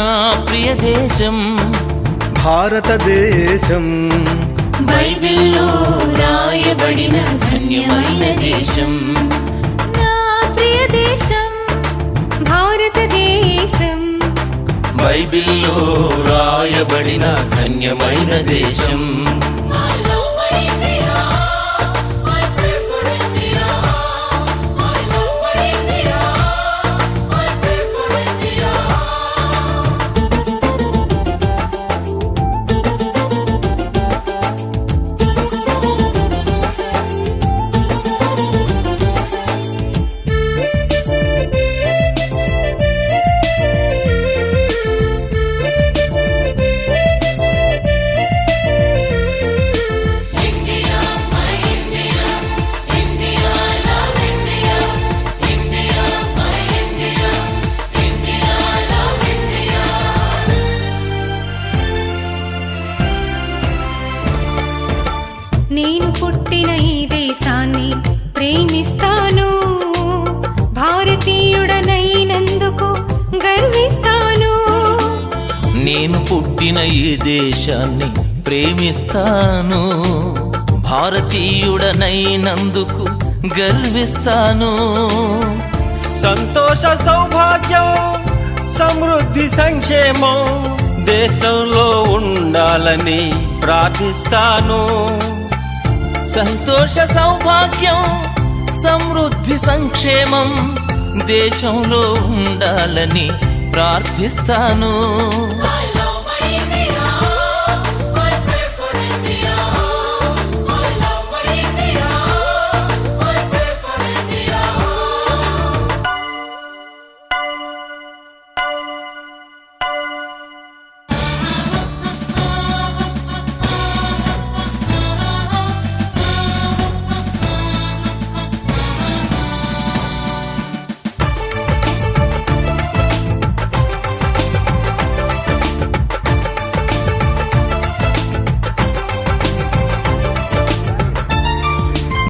నా ప్రియ దేశం భారతదేశం, బైబిల్లో రాయబడిన ధన్యమైన దేశం. నా ప్రియ దేశం భారతదేశం, బైబిల్లో రాయబడిన ధన్యమైన దేశం. నేను పుట్టిన ఈ దేశాన్ని ప్రేమిస్తాను, భారతీయుడనైనందుకు గర్విస్తాను. నేను పుట్టిన ఈ దేశాన్ని ప్రేమిస్తాను, భారతీయుడనైనందుకు గర్విస్తాను. సంతోష సౌభాగ్యం సమృద్ధి సంక్షేమం దేశంలో ఉండాలని ప్రార్థిస్తాను. సంతోష సౌభాగ్యం సమృద్ధి సంక్షేమం దేశంలో ఉండాలని ప్రార్థిస్తాను.